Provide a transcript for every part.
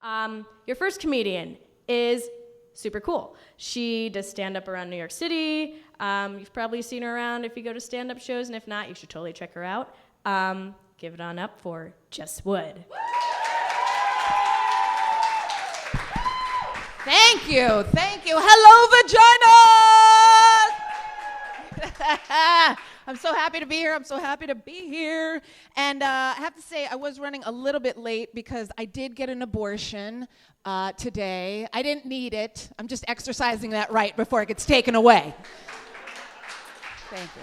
Your first comedian is super cool. She does stand-up around New York City. You've probably seen her around if you go to stand-up shows, and if not, you should totally check her out. Give it on up for Jess Wood. Thank you. Hello, vagina! I'm so happy to be here. And I have to say, I was running a little bit late because I did get an abortion today. I didn't need it. I'm just exercising that right before it gets taken away. Thank you.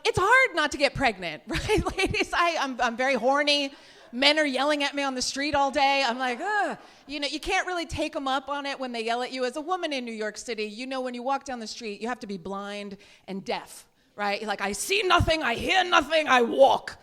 It's hard not to get pregnant, right, ladies? I'm very horny. Men are yelling at me on the street all day. I'm like, ugh. You know, you can't really take them up on it when they yell at you. As a woman in New York City, you know when you walk down the street, you have to be blind and deaf, right? You're like, I see nothing, I hear nothing, I walk.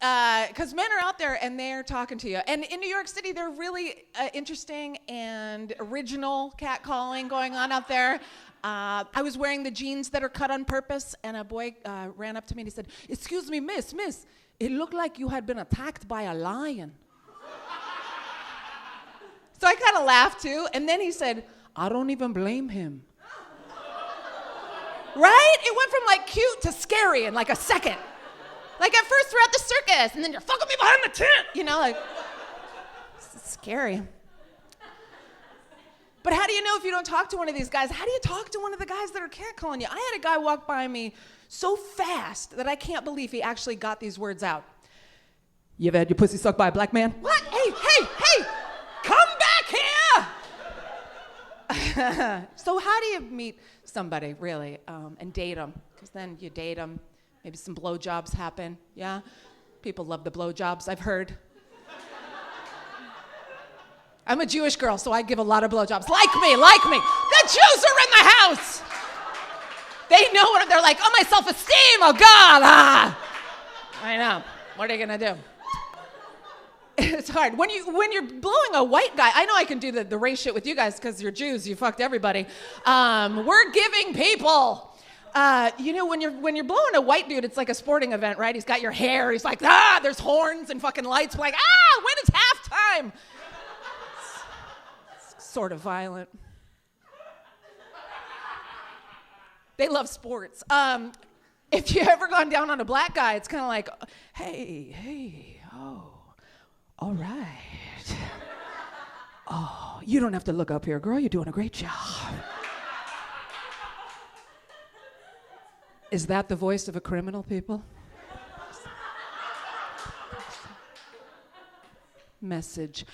Because men are out there and they're talking to you. And in New York City, they're really interesting and original catcalling going on out there. I was wearing the jeans that are cut on purpose, and a boy ran up to me and he said, "Excuse me, miss, it looked like you had been attacked by a lion." So I kind of laughed too, and then he said, "I don't even blame him." Right? It went from like cute to scary in like a second. Like at first we're at the circus, and then you're fucking me behind the tent. You know, like, it's scary. But how do you know if you don't talk to one of these guys? How do you talk to one of the guys that are catcalling you? I had a guy walk by me so fast that I can't believe he actually got these words out. "You ever had your pussy sucked by a black man?" What? Hey, come back here! So how do you meet somebody, really, and date them? Because then you date them, maybe some blowjobs happen, yeah? People love the blowjobs, I've heard. I'm a Jewish girl, so I give a lot of blowjobs. Like me. The Jews are in the house. They know what they're like. Oh, my self-esteem. Oh, God. I know. What are you gonna do? It's hard. When you're blowing a white guy, I know I can do the race shit with you guys because you're Jews. You fucked everybody. We're giving people. You know, when you're blowing a white dude, it's like a sporting event, right? He's got your hair. He's like, there's horns and fucking lights. Like, when is halftime? Sort of violent. They love sports. If you ever gone down on a black guy, it's kind of like, hey, oh, all right. Oh, you don't have to look up here, girl. You're doing a great job. Is that the voice of a criminal, people? Message.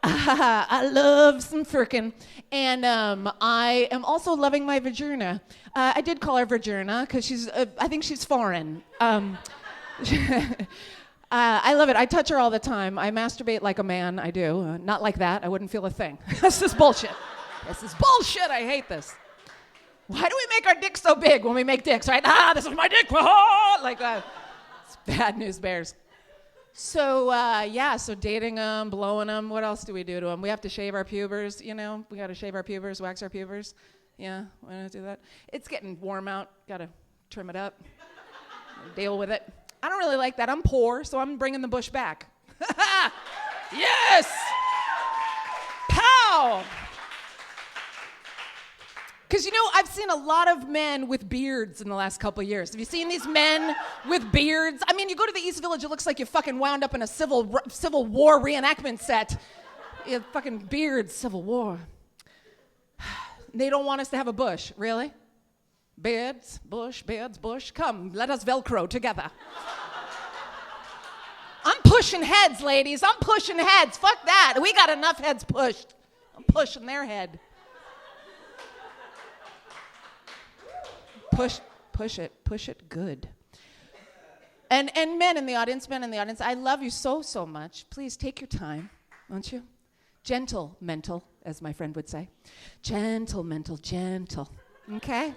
I love some frickin', and I am also loving my vagina. I did call her vagina because I think she's foreign. I love it. I touch her all the time. I masturbate like a man, I do. Not like that. I wouldn't feel a thing. This is bullshit. I hate this. Why do we make our dicks so big when we make dicks, right? This is my dick. It's bad news bears. So, so dating them, blowing them. What else do we do to them? We have to shave our pubers, you know? We got to shave our pubers, wax our pubers. Yeah, we're going to do that. It's getting warm out. Got to trim it up. Deal with it. I don't really like that. I'm poor, so I'm bringing the bush back. Yes! Pow! Because, you know, I've seen a lot of men with beards in the last couple of years. Have you seen these men with beards? I mean, you go to the East Village, it looks like you fucking wound up in a Civil War reenactment set. You have fucking beards, Civil War. They don't want us to have a bush. Really? Beards, bush. Come, let us Velcro together. I'm pushing heads, ladies. I'm pushing heads. Fuck that. We got enough heads pushed. I'm pushing their head. Push it good. And men in the audience, I love you so much. Please take your time, won't you? Gentle mental, as my friend would say. Gentle mental. Okay?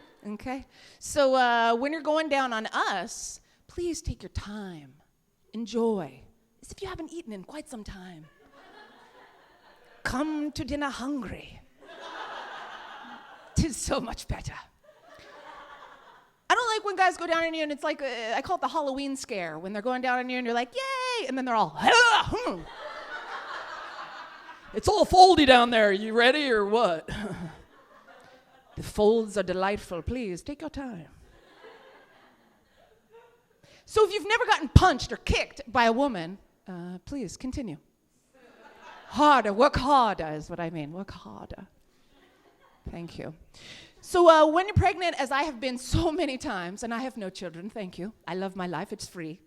So when you're going down on us, please take your time. Enjoy. As if you haven't eaten in quite some time. Come to dinner hungry. 'Tis so much better. I don't like when guys go down on you and it's like, I call it the Halloween scare, when they're going down on you and you're like, yay, and then they're all, it's all foldy down there. You ready or what? The folds are delightful. Please, take your time. So if you've never gotten punched or kicked by a woman, please continue. Harder, work harder is what I mean. Work harder. Thank you. So when you're pregnant, as I have been so many times, and I have no children, thank you. I love my life, it's free.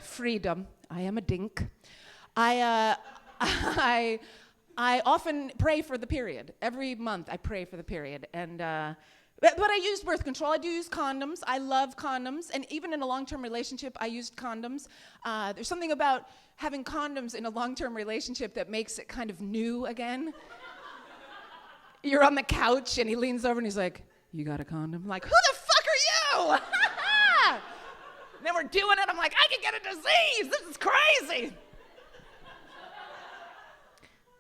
Freedom. I am a dink. I often pray for the period. Every month I pray for the period. And but I use birth control. I do use condoms. I love condoms. And even in a long-term relationship, I used condoms. There's something about having condoms in a long-term relationship that makes it kind of new again. You're on the couch, and he leans over, and he's like, you got a condom? I'm like, who the fuck are you? And then we're doing it. I'm like, I can get a disease. This is crazy.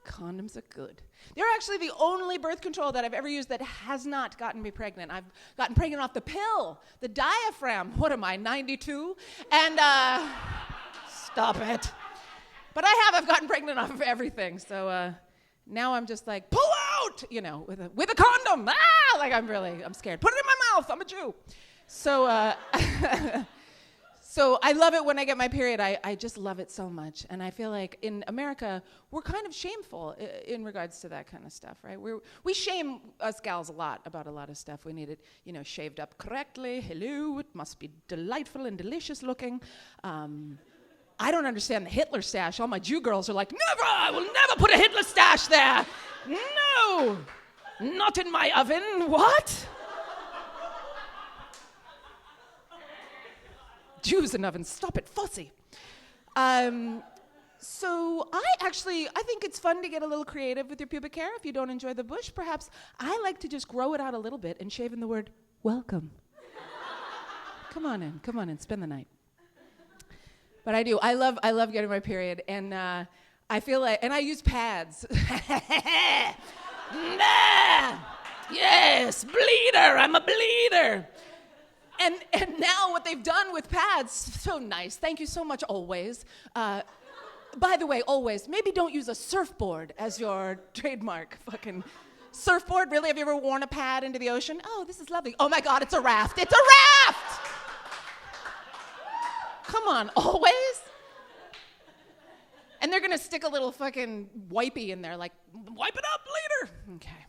Condoms are good. They're actually the only birth control that I've ever used that has not gotten me pregnant. I've gotten pregnant off the pill, the diaphragm. What am I, 92? And stop it. But I've gotten pregnant off of everything. So now I'm just like, pull out, with a condom. Like I'm scared. Put it in my mouth. I'm a Jew. So So I love it when I get my period. I just love it so much. And I feel like in America, we're kind of shameful in regards to that kind of stuff, right? We shame us gals a lot about a lot of stuff. We need it, shaved up correctly. Hello, it must be delightful and delicious looking. I don't understand the Hitler stash. All my Jew girls are like, never, I will never put a Hitler stash there. No, not in my oven. What? Jews in ovens, stop it, fussy. So I think it's fun to get a little creative with your pubic hair. If you don't enjoy the bush, perhaps I like to just grow it out a little bit and shave in the word welcome. Come on in, spend the night. But I do, I love getting my period, and I feel like, and I use pads. Yes, bleeder, I'm a bleeder. And now what they've done with pads, so nice. Thank you so much, Always. By the way, Always, maybe don't use a surfboard as your trademark. Fucking surfboard, really? Have you ever worn a pad into the ocean? Oh, this is lovely. Oh my God, it's a raft. It's a raft! Come on, Always? And they're gonna stick a little fucking wipey in there, like, wipe it up later. Okay.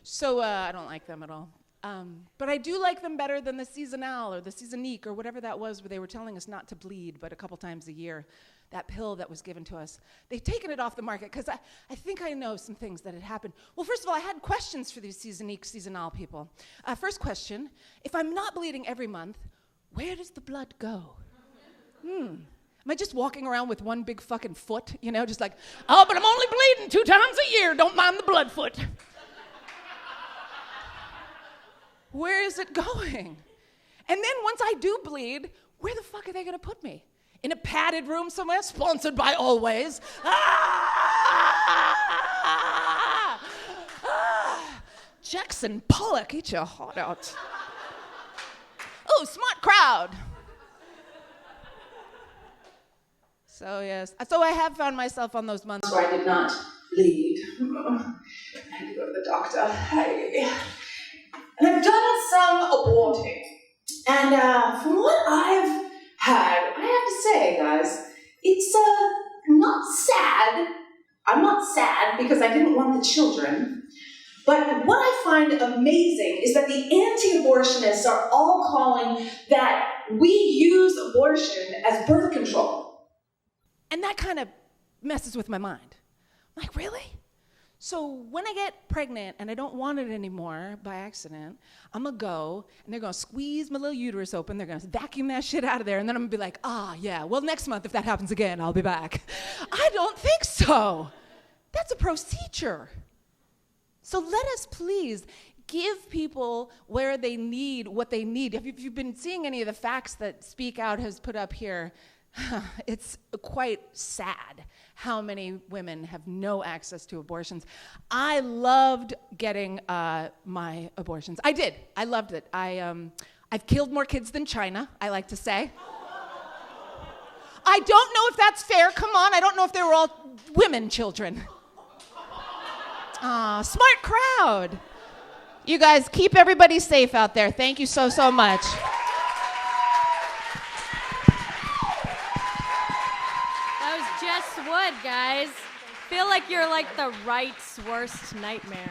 So I don't like them at all. But I do like them better than the Seasonal or the Seasonique or whatever that was where they were telling us not to bleed but a couple times a year, that pill that was given to us. They've taken it off the market because I think I know some things that had happened. Well, first of all, I had questions for these Seasonique, Seasonal people. First question, if I'm not bleeding every month, where does the blood go? Am I just walking around with one big fucking foot, just like, oh, but I'm only bleeding 2 times a year, don't mind the blood foot. Where is it going? And then once I do bleed, where the fuck are they gonna put me? In a padded room somewhere, sponsored by Always? Jackson Pollock, eat your heart out. Oh, smart crowd. So yes, so I have found myself on those months where I did not bleed. I had to go to the doctor. And I've done some aborting. And from what I've had, I have to say, guys, it's not sad. I'm not sad because I didn't want the children. But what I find amazing is that the anti-abortionists are all calling that we use abortion as birth control. And that kind of messes with my mind. I'm like, really? So when I get pregnant and I don't want it anymore by accident, I'm gonna go and they're gonna squeeze my little uterus open, they're gonna vacuum that shit out of there, and then I'm gonna be like, yeah, well, next month if that happens again, I'll be back. I don't think so. That's a procedure. So let us please give people where they need what they need. If you've been seeing any of the facts that Speakout has put up here, it's quite sad how many women have no access to abortions. I loved getting my abortions. I did. I loved it. I I've killed more kids than China, I like to say. I don't know if that's fair. Come on, I don't know if they were all women children. Aw, smart crowd. You guys, keep everybody safe out there. Thank you so, so much. That was Jess Wood, guys. Feel like you're like the right's worst nightmare.